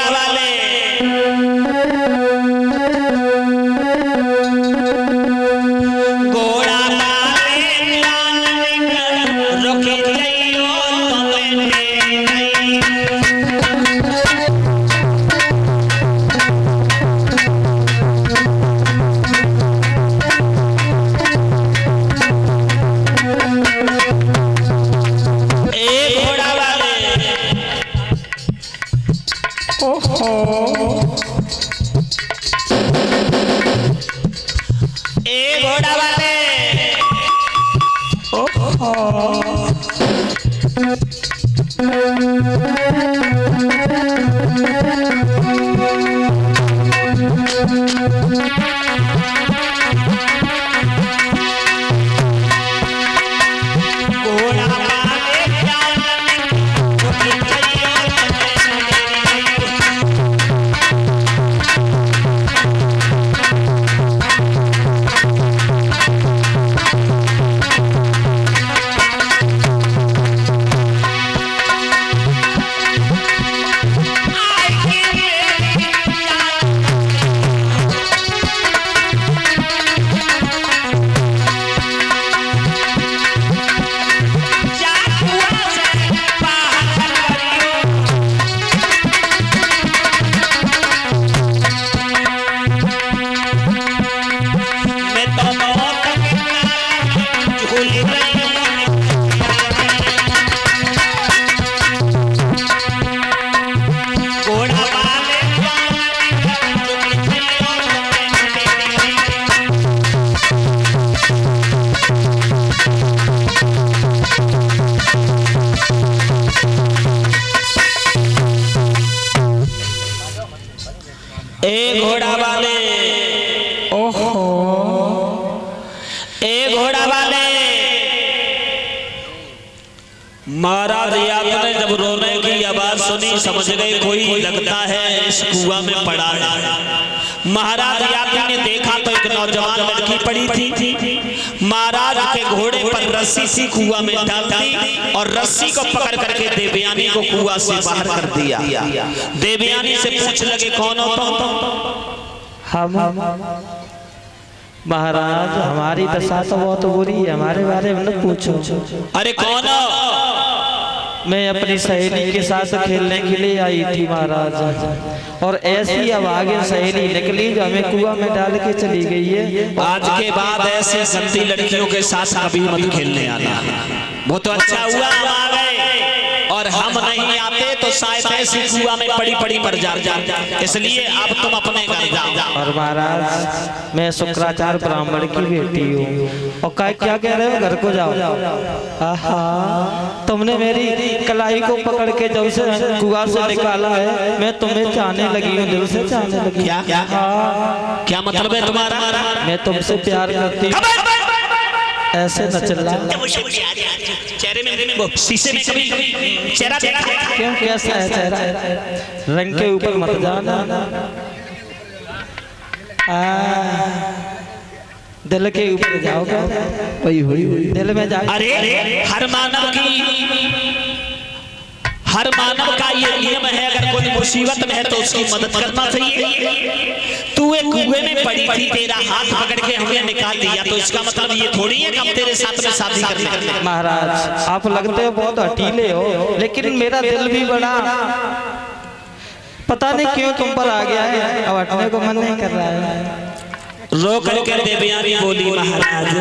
घोड़ा वाले घोड़ा वाले घोड़ा वाले ओहो घोड़ा वाले महाराज यादव ने जब रोने की आवाज सुनी समझ गए कोई लगता है इस कुआं में पड़ा है। महाराज यादव ने देखा तो एक नौजवान लड़की पड़ी थी। महाराज के घोड़े पर रस्सी सी कुआं में डाल दी और रस्सी को पकड़ करके देवयानी को कुआं से बाहर कर दिया। देवयानी से पूछ लगे कौन हो तुम? हम महाराज हमारी दशा तो बहुत बुरी है, हमारे बारे में न पूछो। अरे कौन हो? मैं अपनी सहेली के साथ खेलने के लिए आई थी महाराज, और ऐसी अब आगे सहेली निकली जो हमें कुआं में डाल के चली गई है। आज के बाद ऐसी गंदी लड़कियों के साथ कभी मत खेलने आना। वो तो अच्छा हुआ हम आ गए, और हम नहीं आते तो शायद ऐसी कुआं में पड़ी पड़ी मर जा, इसलिए अब तुम अपने घर जाओ। और महाराज मैं शुक्राचार्य ब्राह्मण की बेटी हूँ, और क्या कह रहे हो? घर को जाओ। आहा, तुमने मेरी कलाई को पकड़ के जब से कुआं से निकाला है, मैं तुम्हें चाहने लगी हूँ, दिल से चाहने लगी। क्या मतलब है तुम्हारा? मैं तुमसे प्यार करती हूँ। ऐसे न चिल्ला, चेहरे में शीशे में कभी चेहरा देखा? क्यों कैसा है चेहरा? रंग के ऊपर मत जाना, दिल के ऊपर जाओगे, वही हुई दिल में जा। अरे हर मानव का ये नियम है, अगर कोई मुसीबत में है तो उसकी मदद करना चाहिए। तू एक कुएं में पड़ी थी, तेरा हाथ पकड़ के हमें निकाल दिया, तो इसका मतलब ये थोड़ी है कि हम तेरे साथ में शादी करने। महाराज आप लगते हो बहुत हटीले हो, लेकिन मेरा दिल भी बड़ा पता नहीं क्यों तुम पर आ गया है, अब हटने को मन नहीं कर रहा है। रो करके देवयानी बोली महाराज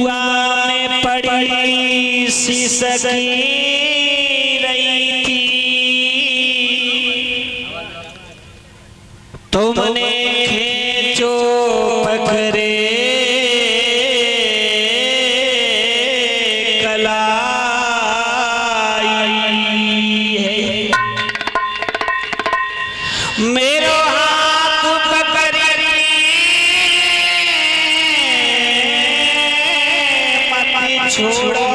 कुआं में पड़ी सिसकी रही थी, तुमने खींचो पकड़े मेरो हाथ पकड़ी मत छोड़ो,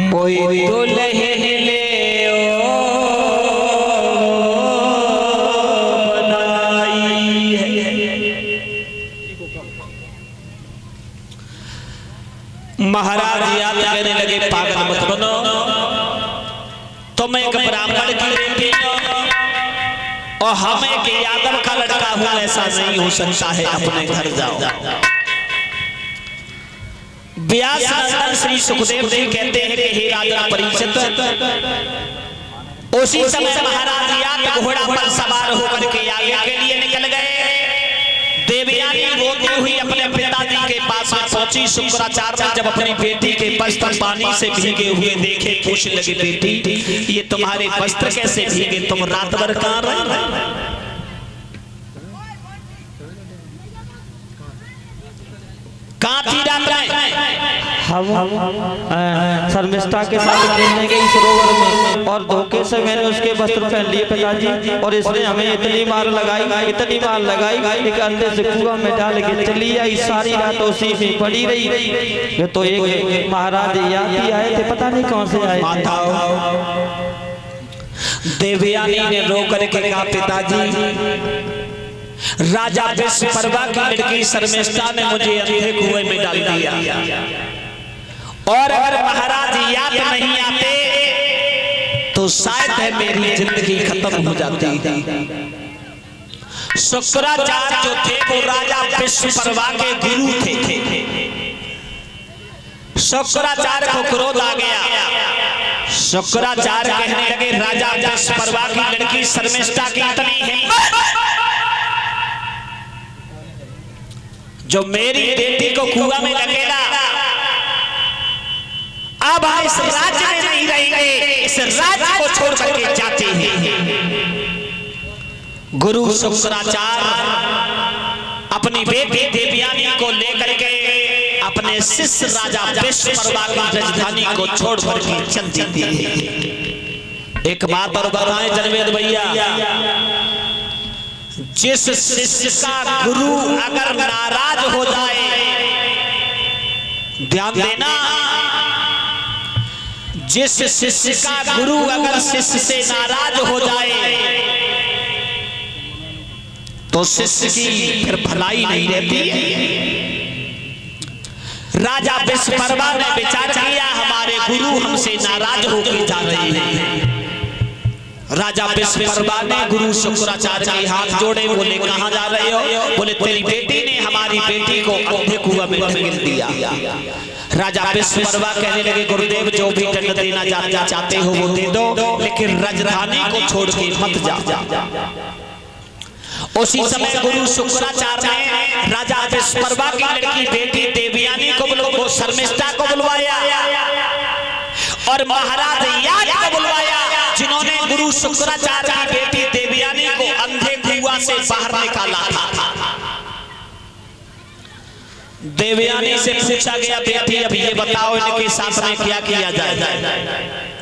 मोई दुल्हन ले बनाई है। महाराज याद कहने लगे पागल मत बनो, तुम एक ब्राह्मण की बेटी और हम एक यादव का लड़का हूं, ऐसा नहीं हो सकता है, अपने घर जाओ। व्यास नंदन श्री सुखदेव जी कहते हैं कि हे राजा परीक्षित, उसी समय महाराज याद घोड़ा पर सवार होकर के आगे के लिए निकल गए। देवयानी रोती हुई अपने पिताजी के पास में पहुंची। शुक्राचार्य जब अपनी बेटी के वस्त्र पानी से भीगे हुए देखे, खुश लगी, बेटी ये तुम्हारे वस्त्र कैसे भीगे, तुम रात भर कहां रहे? कहां थी रात में? हम शर्मिष्ठा के साथ खेलने गई सरोवर में, और धोखे से मैंने उसके वस्त्र पहन लिए पिताजी, और इसने हमें इतनी मार लगाई, इतनी मार लगाई, एक अंधे से कुआं में डाल के चली आई। सारी रात उसी में पड़ी रही। ये तो एक महाराज याद आए थे, पता नहीं कौन से आए थे। देवयानी ने रो करके कहा, पिताजी राजा विश्वकर्मा की लड़की शर्मिष्ठा ने मुझे अंधे कुएं में डाल दिया, और अगर महाराज याद नहीं आते तो शायद है मेरी जिंदगी खत्म हो जाती। शुक्राचार्य जो थे वो राजा विश्वकर्मा के गुरु थे। शुक्राचार्य को क्रोध आ गया। शुक्राचार्य कहने लगे, राजा विश्वकर्मा की लड़की शर्मिष्ठा की इतनी हिम्मत जो मेरी बेटी को कुआं में धकेला, अब इस राज्य में नहीं रहेंगे, इस राज्य को छोड़ करके जाते हैं। गुरु शुक्राचार्य अपनी बेटी देवयानी को लेकर के अपने शिष्य राजा विश्वकर्मा की राजधानी को छोड़ करके चल देते हैं। एक बात और बताएं जनवेद भैया, जिस शिष्य का गुरु अगर नाराज हो जाए, ध्यान देना, जिस शिष्य का गुरु अगर शिष्य से नाराज हो जाए तो शिष्य की फिर भलाई नहीं रहती। राजा विश्वकर्मा ने विचार किया, हमारे गुरु हमसे नाराज होकर जा रहे हैं। राजा विश्वकर्मा ने गुरु शुक्राचार्य के हाथ जोड़े, बोले कहां जा रहे हो? बोले तेरी बेटी ने हमारी बेटी को अंधे कुआं में धकेल दिया। राजा विश्वकर्मा कहने लगे, गुरुदेव जो भी दंड देना चाहते हो वो दे दो, लेकिन राजधानी को छोड़ के मत जा। उसी समय गुरु शुक्राचार्य ने राजा विश्वकर्मा की लड़की बेटी देवयानी को शर्मिष्ठा को बुलवाया और महाराज याद को बुलवाया, जिन्होंने गुरु शुक्राचार्य की बेटी देवयानी को अंधे कुआं से बाहर निकाला था। देवयानी से पूछा गया, बेटी अब ये बताओ इनके साथ में क्या किया जाए?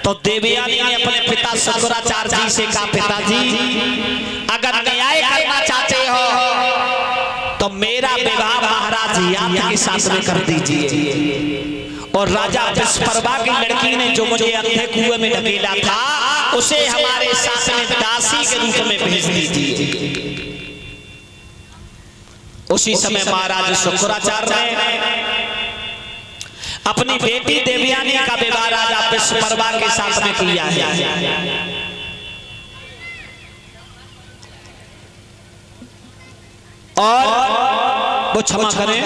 तो देवयानी ने अपने पिता शुक्राचार्य जी से कहा, पिताजी अगर न्याय करना चाहते हो तो मेरा विवाह महाराज याद के साथ में कर दीजिए, और राजा विश्वकर्मा की लड़की ने जो मुझे अंधे कुएं में धकेला था उसे हमारे साथ में दासी के रूप में भेज दीजिए। उसी समय महाराज शुक्राचार्य ने अपनी बेटी देवयानी का विवाह राजा विश्वकर्मा के साथ में किया है। और वो क्षमा करें।